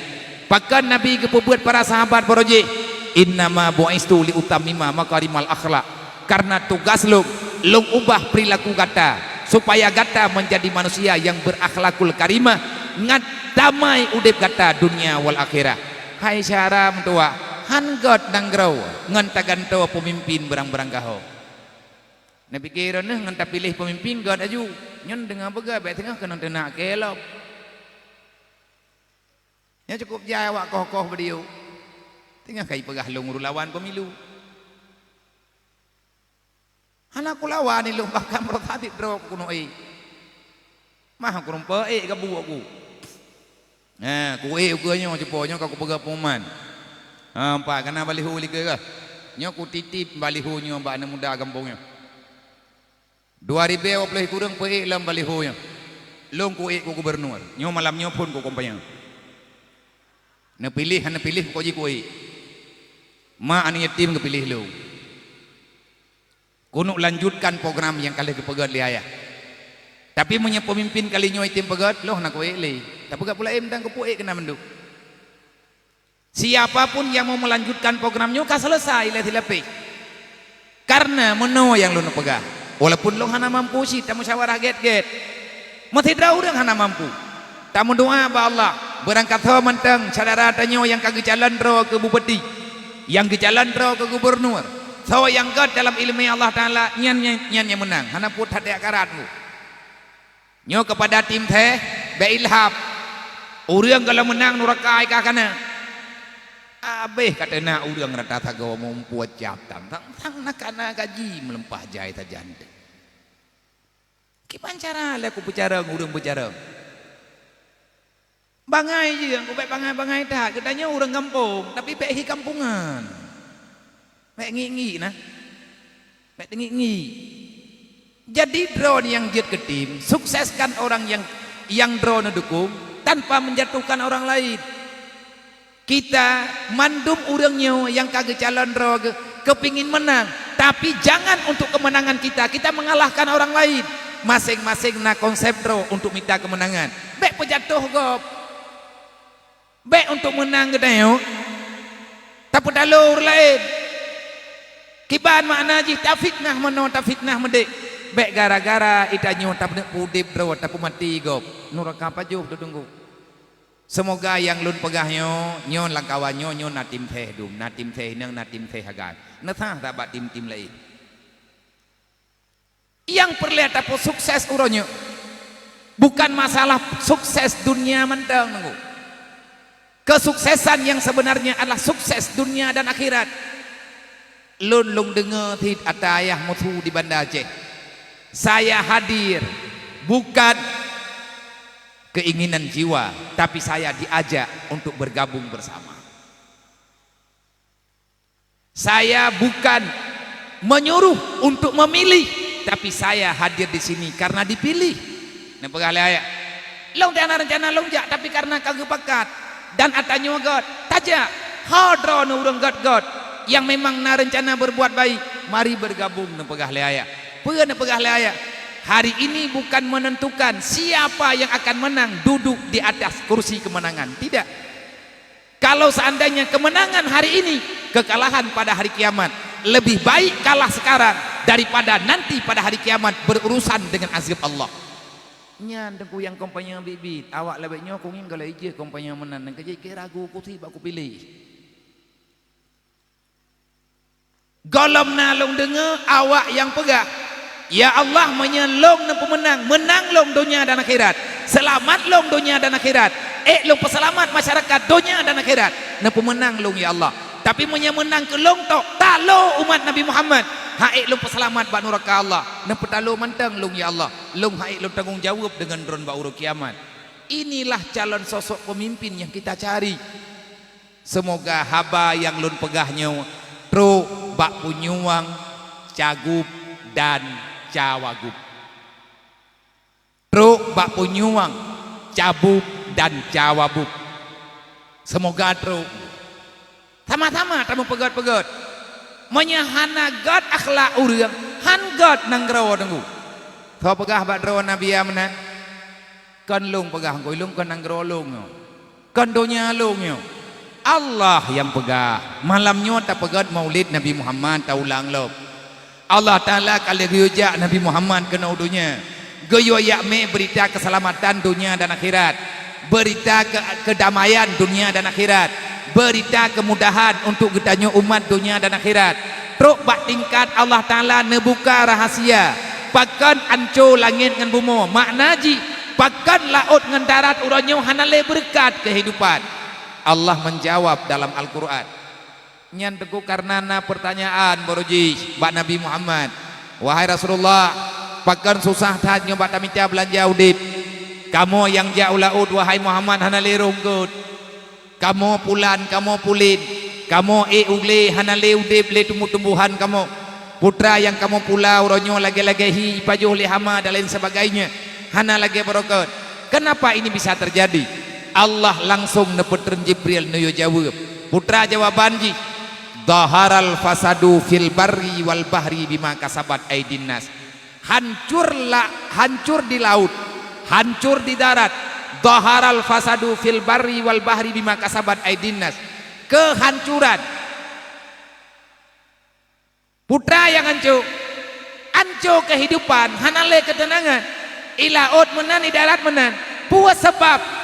bahkan Nabi kepebuat para sahabat berojek innama bu'istu liutamima makarimal akhlak karena tugas lu ubah perilaku gata supaya gata menjadi manusia yang berakhlakul karimah ngat damai udip gata dunia wal akhirah hai syara mentua hangot nanggrau ngantagan tawa pemimpin berang-berang gaho na pikir nah nganta pilih pemimpin god aju nyon dengan bega bae tengah kena tenak kelop nya cukup jawab kokoh beliau tengah kai pegah lung lawan pemilu anakku lawan ni lu bahkan rotatif dro kuno mah aku rumpa gabu aku nah ku uganyo ceponyo ka ku pegah pemain hampa kana balihu li ke nyo ku titip balihu nyo mbak anak muda kampungnya 2020 kurang pe lam balihu nya long ku ku gubernur nyo malam nyo pun ku kompanya na pilih ko ji ku ma ani yatim ke pilih lu kuno lanjutkan program yang kali kepegat liaya tapi punya pemimpin kali nyo itim pegat loh nak we le tak pegat pula tang ku kena menduk siapapun yang mau melanjutkan programnya ka selesai le tilapi karena meno yang lu pegah walaupun lu hana mampu sih tak musyawarah get mati dah urang hana mampu tak mendoa ba Allah berangkat ho menteng saudara tanyo yang kagak jalan ro ke bupati yang ke jalan ro ke gubernur so yang god dalam ilmu Allah taala nyan yang menang hana put hati akaratmu nyo kepada tim teh be ilham urang kalau menang nurakai ka kana abeh katana urang rata tagawa mempuat jabatan tang nakana gaji melempah jai ta jande kipan cara le aku bicara urang bicara bangai je aku baik bangai tak katanya urang kampung tapi baik hi kampungan baik ngi nah baik ngi jadi drone yang jet ke tim sukseskan orang yang drone dukung tanpa menjatuhkan orang lain kita mandum urangnya yang kagak calon roge kepingin menang tapi jangan untuk kemenangan kita mengalahkan orang lain masing-masing na konsep dro untuk minta kemenangan baik pejatuh gop baik untuk menang gedayo tapi dalur lain kiban makna ji ta fitnah meno ta fitnah mendek baik gara-gara itanyo ta pudip dro ta mati gop nuraka pajuh tunggu. Semoga yang lun pegahnya nyon langkawannya nyon natim teh dum natim teh nang natim teh hagan natah dapat tim lain yang perlihat apa sukses uronyo bukan masalah sukses dunia mentang nunggu kesuksesan yang sebenarnya adalah sukses dunia dan akhirat lun dengar tid ata ayah mutu di Banda Aceh saya hadir bukan keinginan jiwa tapi saya diajak untuk bergabung bersama saya bukan menyuruh untuk memilih tapi saya hadir di sini karena dipilih nah pegalaya long tiana rencana long jak tapi karena kagak pakat dan atanya god tajak hadron urang god yang memang na rencana berbuat baik mari bergabung na pegah leaya. Pegah na pegah leaya. Hari ini bukan menentukan siapa yang akan menang duduk di atas kursi kemenangan. Tidak. Kalau seandainya kemenangan hari ini, kekalahan pada hari kiamat. Lebih baik kalah sekarang daripada nanti pada hari kiamat berurusan dengan azab Allah. Nyan tengku yang kompanya bibit, awak lebihnya aku ingin kalau ije kompanya menang, dan kerja kira ragu aku tiba aku pilih. Golom nalung dengar awak yang pegah. Ya Allah menyelong na pemenang, menang long dunia dan akhirat, selamat long dunia dan akhirat, long peselamat masyarakat dunia dan akhirat, na pemenang long ya Allah. Tapi menang ke long tok talo umat Nabi Muhammad, haik long peselamat ba neraka Allah, na petalo mantang long ya Allah, long haik long tanggung jawab dengan dron ba urut kiamat. Inilah calon sosok pemimpin yang kita cari. Semoga haba yang lun pegahnya tro bak punyuang cagup dan cawagup, tro bak punyuang cabub dan cawabub. Semoga tro sama-sama tamu pegat-pegat menyahana god akhlak urang han god nang grawa tenggu tho pegah bak drawa nabi amna kan lung pegah ngoi lung kan nang grawa lung kan donya lung yo Allah yang pegah malamnya ta pegat maulid Nabi Muhammad ta ulang lop Allah Ta'ala kali guyujak Nabi Muhammad kena udunya goyo yakme berita keselamatan dunia dan akhirat, berita kedamaian dunia dan akhirat, berita kemudahan untuk getanya umat dunia dan akhirat. Truk bak tingkat Allah Ta'ala nebuka rahasia pakan anco langit ngan bumo maknaji pakan laut ngan darat uranyo hanale berkat kehidupan. Allah menjawab dalam Al-Quran. Nyan teku karnana pertanyaan boruji bak Nabi Muhammad, wahai Rasulullah, pakan susah tanya bak tamita belanja udip. Kamu yang jauh laut wahai Muhammad hanale ronggut. Kamu pulan, kamu pulin. Kamu ugle hanale udip le tumbuh-tumbuhan kamu. Putra yang kamu pulau ronyo lagi-lagi hi pajuh li hama dan lain sebagainya. Hana lagi barokat. Kenapa ini bisa terjadi? Allah langsung nepetren Jibril nuyo jawab. Putra jawaban ji, dhaharal fasadu fil barri wal bahri bima kasabat aidin nas. Hancur di laut, hancur di darat. Dhaharal fasadu fil barri wal bahri bima kasabat aidin nas. Kehancuran. Putra yang hancur, hancur kehidupan, hanale ketenangan. I laut menan, i darat menan. Puas sebab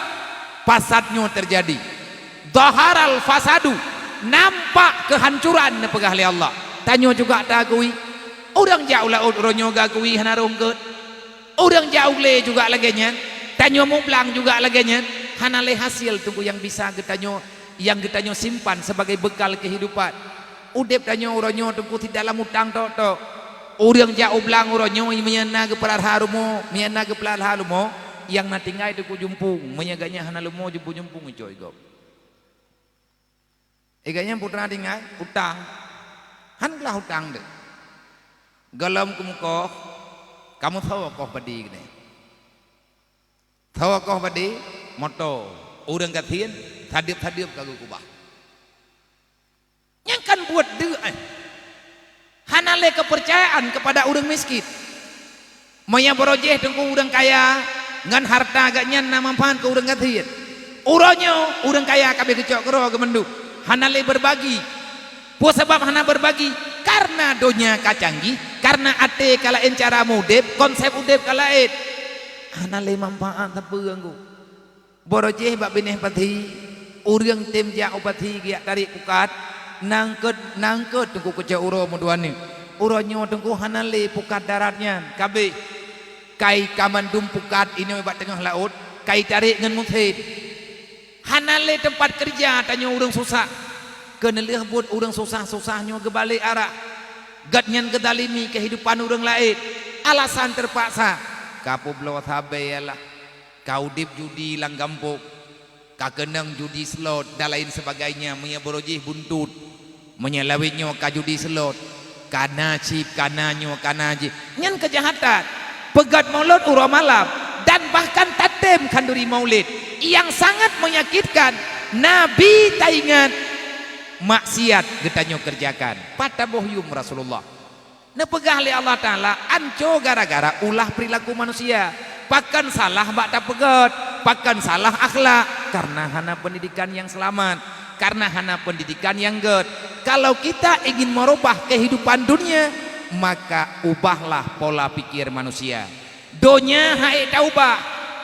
fasadnya terjadi. Dhaharal fasadu, nampak kehancuran nepegah oleh Allah. Tanya juga tak akui. Orang jauh laut ronyo gakui hana ronggut. Orang jauh le juga laganya. Tanya mublang juga laganya. Hana le hasil tunggu yang bisa getanyo, yang getanyo simpan sebagai bekal kehidupan. Udep tanya ronyo tunggu tidak dalam utang tok. Orang jauh belang ronyo menyana ke pelar harumo, menyana ke pelar harumo. Yang natingai tunggu jumpung, menyaganya hana lumo jumpung coy go. Eganya putra tinggal utang, hanlah utang deh. Galam kumukoh, kamu tahu koh badi gini. Tahu koh badi, moto, orang katian, hadip kagu kubah. Yang kan buat deh, hanale kepercayaan kepada orang miskin. Maya borojeh tengku orang kaya, ngan harta agaknya namampan ke orang katian. Uronyo orang kaya kabeh kecok kero gemenduk. Hanale berbagi. Puas sebab hana berbagi karena donya kacanggih, karena ate kalain cara mudep, konsep udep kalain. Hanale manfaat tapeuang ku. Borojeh bak bineh pati, urang tim ja upati giak tarik pukat, nangket tunggu kecok uro muduani. Uronyo tunggu hanale pukat daratnya, kabeh. Kai kamandum pukat ini bak tengah laut, kai tarik ngan muthed. Hanale tempat kerja tanya orang susah. Kena lihat buat orang susah-susahnya ke balik arah. Gatnyan kedalimi kehidupan orang lain. Alasan terpaksa. Kapu blot habe lah. Kau dip judi lang gampuk. Kakenang judi slot dan lain sebagainya. Menya borojih buntut. Menyelawitnya ka judi slot. Kana cip, kananyo, kanaji. Nyan kejahatan. Pegat maulid urah malam. Dan bahkan tatem kanduri maulid. Yang sangat menyakitkan. Nabi taingan maksiat getanyo kerjakan. Pada bohyum Rasulullah. Nepegah oleh Allah Ta'ala anco gara-gara ulah perilaku manusia. Pakan salah bak tak pegat, pakan salah akhlak karena hana pendidikan yang selamat, karena hana pendidikan yang good. Kalau kita ingin merubah kehidupan dunia, maka ubahlah pola pikir manusia. Donya hai tak ubah,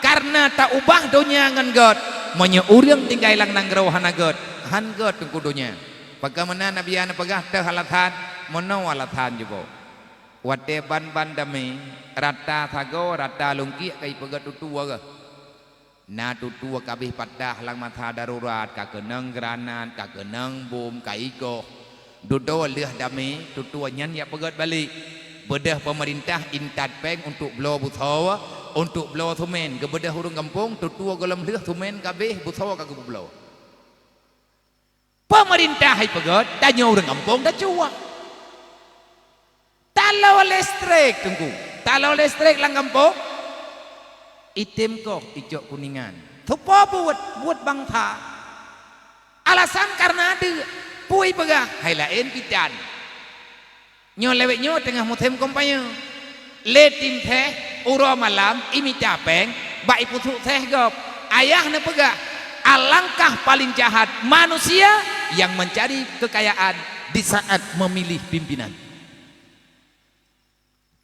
karena tak ubah donya ngan god. Monya urang tinggal lang nangrau hana god, han god tengku donya. Bagaimana Nabi ana pegah teh halatan, mono halatan jebo. Wate ban dami rata thago rata lungki kai pegat tutua ke. Na tutua kabeh patah lang mata darurat ka kenang geranan ka kenang bom ka iko. Dodo leh dami tutua nyan ya pegat balik. Bedah pemerintah intat peng untuk blow buthawa, untuk blow thumen ke bedah hurung kampung tutua golem leh thumen kabeh buthawa ka blow. Pemerintah hai pegat tanya urang kampung dah cuak. Talau listrik tunggu, talau listrik lang kampung item kok ijok kuningan tupo buat bangsa alasan karena ada pui pegah hai lain pitan nyo lewek nyo tengah mutem kompanya letim teh uro malam imi capeng bak iputu teh gop ayah ne pegah alangkah paling jahat manusia yang mencari kekayaan di saat memilih pimpinan.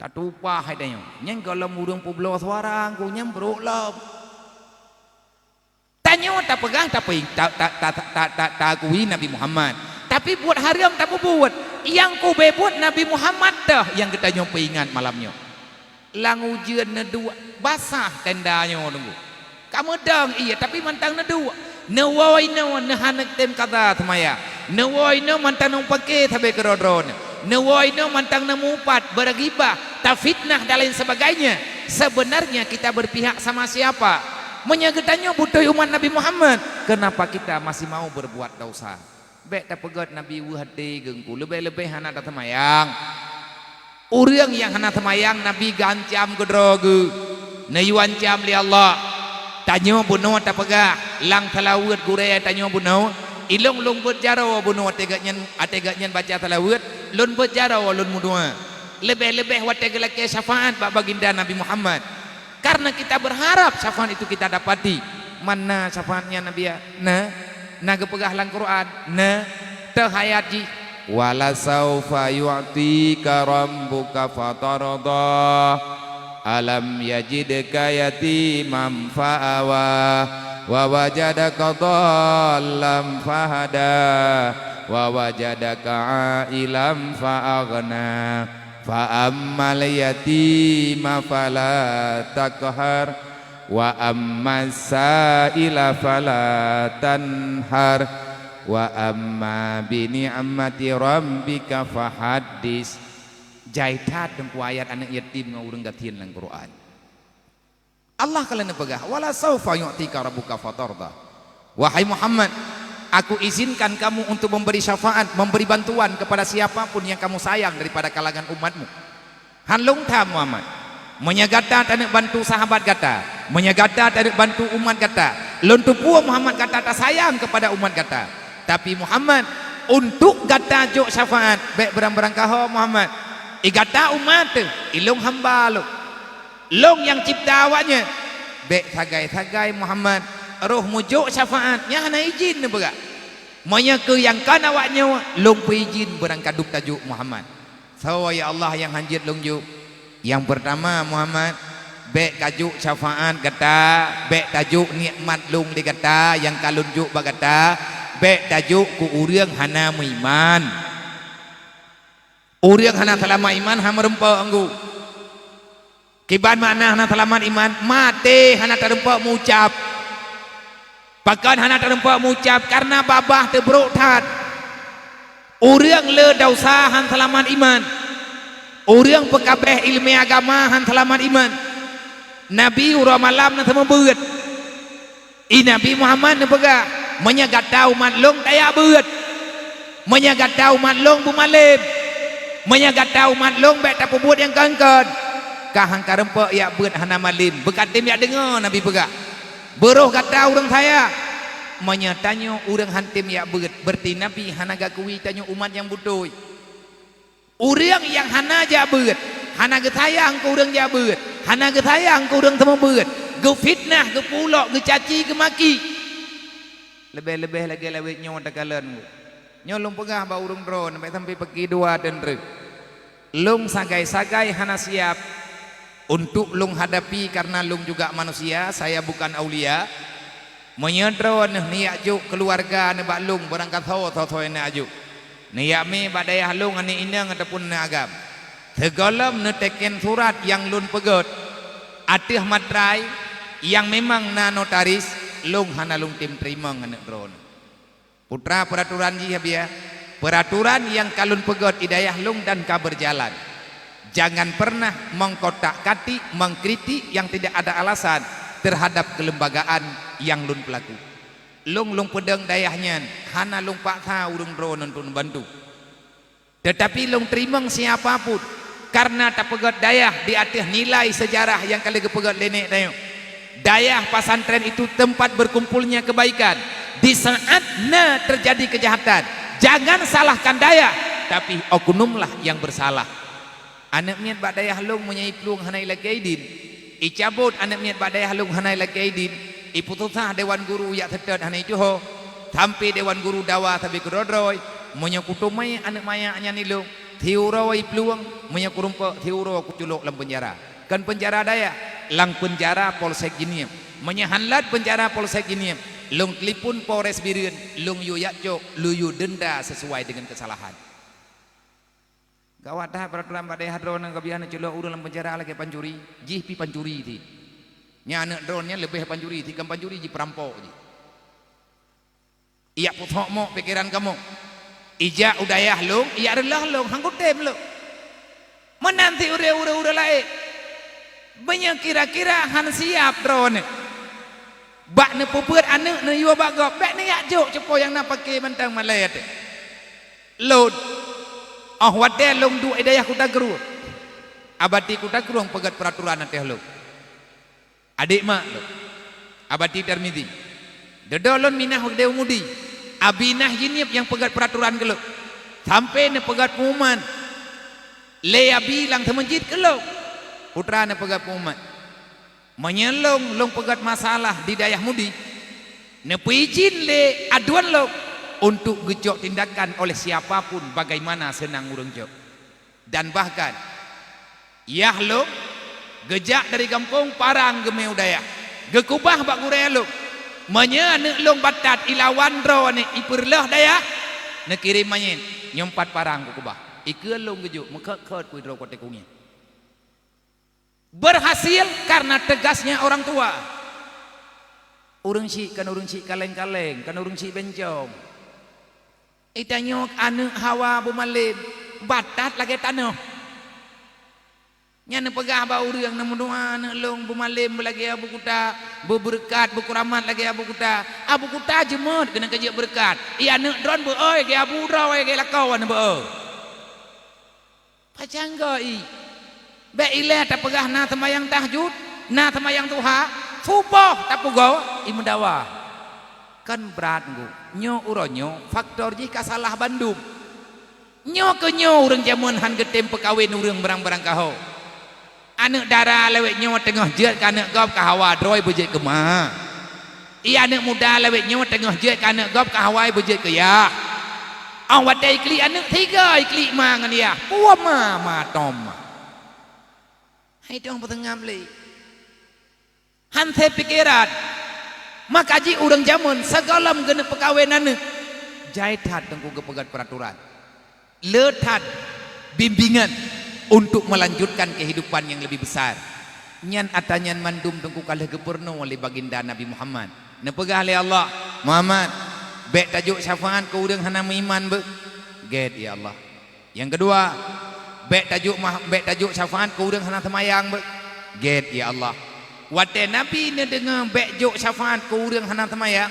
Tak tupa hai dayo nyang kalau murung publo suarang ku nyam berulap tanyo tak pegang tak ping tak kui Nabi Muhammad tapi buat haram tak buat yang ku bebut Nabi Muhammad dah yang kita nyo ingat malamnya lang ujian nedua basah tendanya nunggu kamu dang iya tapi mantang nedua nawai no nahanak tem kata semaya nawai no mantang nong pakai tabe kerodron nawai no mantang nemumpat bergibah tak fitnah dan lain sebagainya. Sebenarnya kita berpihak sama siapa? Menyagetannya butuh umat Nabi Muhammad. Kenapa kita masih mau berbuat dosa? Bek tak pegat Nabi wuhati gengku lebih-lebih hana tak temayang. Urang yang hana temayang Nabi gancam gedrogu. Nayu ancam li Allah. Tanyo bunuh tak pegah. Lang talawut guraya tanyo bunuh. Ilong lung berjaraw bunuh ategaknya baca talawut. Lun berjaraw lun mudua. Lebih-lebih wategak laki syafaat bak baginda Nabi Muhammad. Karena kita berharap syafaat itu kita dapati. Mana syafaatnya Nabi ya? Nah kepegah lang Quran. Terhayaji. Wala saufa yu'tika rabbuka fatarada. Alam yajidka yatimam fa'awa. Wa wajadaka dhallam fahada. Wa wajadaka ailam fa'aghna. Fa'ammal yatima fala taqhar wa ammas sa'ila fala tanhar wa amma bi ni'mati rabbika fahaddis. Jaitat dengan ayat anak yatim ngurang gatian dalam Quran. Allah kalian pegah wala saufa yu'tika rabbuka fatarda. Wahai Muhammad, aku izinkan kamu untuk memberi syafaat, memberi bantuan kepada siapapun yang kamu sayang daripada kalangan umatmu. Hanlung ta Muhammad, menyagata tak bantu sahabat kata, menyagata tak bantu umat kata, lontu pua Muhammad kata tak sayang kepada umat kata. Tapi Muhammad untuk kata jok syafaat, baik berang-berang kau Muhammad, igata umat tu, ilung hamba lu, long yang cipta awaknya, baik tagai-tagai Muhammad. Roh mujuk syafaatnya hana izin berak. Monya ke yang kan awaknya long izin berangkaduk tajuk Muhammad. So ya Allah yang hanjit long juk. Yang pertama Muhammad bek kajuk syafaat kata, bek tajuk nikmat long dikata yang kalun juk bagata, bek tajuk ku urang hana iman. Urang hana selama iman ham rempa anggu. Kiban makna hana selamat iman mati hana terempa mengucap. Bahkan hana terempa mengucap karena babah terberuk tat. Orang le dosa han selamat iman. Orang pekabeh ilmu agama han selamat iman. Nabi urah malam nanti membeut. Nabi Muhammad nanti pegah menyagata umat long tayak beut. Menyagata umat long bumalim. Menyagata umat long baik tak perbuat yang kangkan. Kahang karempa ya beut hana malim. Bekatim ya dengar Nabi pegah. Beroh kata orang saya menyatanya orang hantim ya beut berarti Nabi hana gakui tanya umat yang butuh Urang yang hana jabeut, hana getayang ke urang jabeut, hana getayang ke urang temu beut, ge fitnah, ge pulok, ge caci, ge maki. Lebih-lebih lagi lewat nyawa tagalan. Nyolong pegah ba urang drone sampai pergi dua dan truk. Lung sagai-sagai hana siap untuk lung hadapi karena lung juga manusia, saya bukan aulia. Menyedron ni ajuk keluarga ne bak lung berangkat tho ne ajuk. Ni yakmi bak dayah lung ani inang ataupun ne agam. Tegolam ne teken surat yang lun pegot. Atih matrai yang memang na notaris lung hana lung tim terima ngene drone. Putra peraturan ji ya. Peraturan yang kalun pegot idayah lung dan ka berjalan. Jangan pernah mengkotak-katik, mengkritik yang tidak ada alasan terhadap kelembagaan yang lun pelaku. Lung pedang dayahnya, hana lung pak tahu urung drone untuk bantu. Tetapi lung terima siapapun karena tak pegat dayah di atas nilai sejarah yang kali kepegat lenek tayo. Dayah pesantren itu tempat berkumpulnya kebaikan. Di saat terjadi kejahatan, jangan salahkan dayah, tapi oknumlah yang bersalah. Anak miat bak dayah lung menyai pelung hanai lakaidin. Icabut anak miat bak dayah lung hanai lakaidin. Iputusah dewan guru yak tetet hanai juho. Sampai dewan guru dawa tapi kerodroy. Menyakutumai anak mayaknya nilung. Thiurawai peluang menyakurumpa thiuraw kuculuk dalam penjara. Kan penjara dayah, lang penjara polsek giniam. Menyahanlat penjara polsek giniam. Lung telipun Polres Biren, lung yu yakcok, lu yu denda sesuai dengan kesalahan. Gawat dah peraturan pada hadron yang kebiasaan celok urang dalam penjara lagi pancuri, jih pi pancuri ti. Nya anak drone-nya lebih pancuri, ti kan pancuri ji perampok ji. Iya putok mo pikiran kamu. Ija udayah lung, iya relah lung, hanggut dem lung. Menanti ure lain. Banyak kira-kira han siap drone. Bak ne puput anak ne yuwa bak gop, bak ne yak jok cepo yang nak pakai mentang malayat. Load. Oh wadai long du idayah kuda geru. Abadi kuda geru pegat peraturan nanti lo. Adik mak lo. Abadi Darmidi. Dedolon minah hudai umudi. Abinah jinip yang pegat peraturan ke lo. Sampai ne pegat pengumuman. Le abi lang temenjit ke lo. Putra ne pegat pengumuman. Menyelong long pegat masalah di dayah mudi. Ne pijin le aduan lo. Untuk gejok tindakan oleh siapapun bagaimana senang urang jok. Dan bahkan yah lo gejak dari kampung parang geme udaya gekubah bak guraya lo menyenek long batat ilawan dro ne ipurlah daya ne kirim manyen nyompat parang kubah ikeun long gejuk mekekut ku dro kote kungnya berhasil karena tegasnya orang tua. Urang si kaleng-kaleng kan urang si bencong. Itanyok anu hawa bumalim batat lagi tanah. Nyana pegah ba urang namun doa anu long bumalim lagi abu kuta berberkat berkuramat lagi abu kuta jemut kena kerja berkat. Iya anu dron bu oi ge abu dro ge lakawan bu oi. Pacanggoi. Be ile ta pegah na temayang tahajud, na temayang tuha, subuh ta pugo imendawa. Kan berat ngu nyo uronyo faktor jika salah Bandung nyo ke nyo urang jamuan han getem pekawin urang barang-barang kaho anak darah lewet nyo tengah jet ka anak gop ka hawa droi bejet ke ma iya anak muda lewet nyo tengah jet ka anak gop ka hawai bejet ke ya awat dai kli anak tiga kli ma ngan ya puwa ma tom hai dong petengam le han the pikiran maka ji urang jamun sagalam gena pekawenan jaitat tengku kepegat peraturan letat bimbingan untuk melanjutkan kehidupan yang lebih besar nyan atanyan mandum tengku kalah gepurno oleh baginda Nabi Muhammad nepegah oleh Allah Muhammad bek tajuk syafaat ke urang hana iman be get ya Allah yang kedua bek tajuk syafaat ke urang hana temayang be get ya Allah wate Nabi ne dengar bekjok syafaat ke urang hana temayang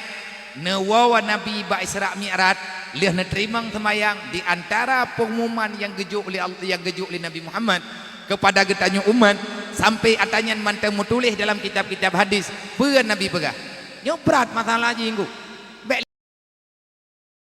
ne wawa Nabi ba Isra Mi'raj leh ne terimang temayang di antara pengumuman yang gejuk oleh Allah yang gejuk oleh Nabi Muhammad kepada getanya umat sampai atanyan mantang mutulis dalam kitab-kitab hadis peun Nabi pegah nyo berat masalah ji engko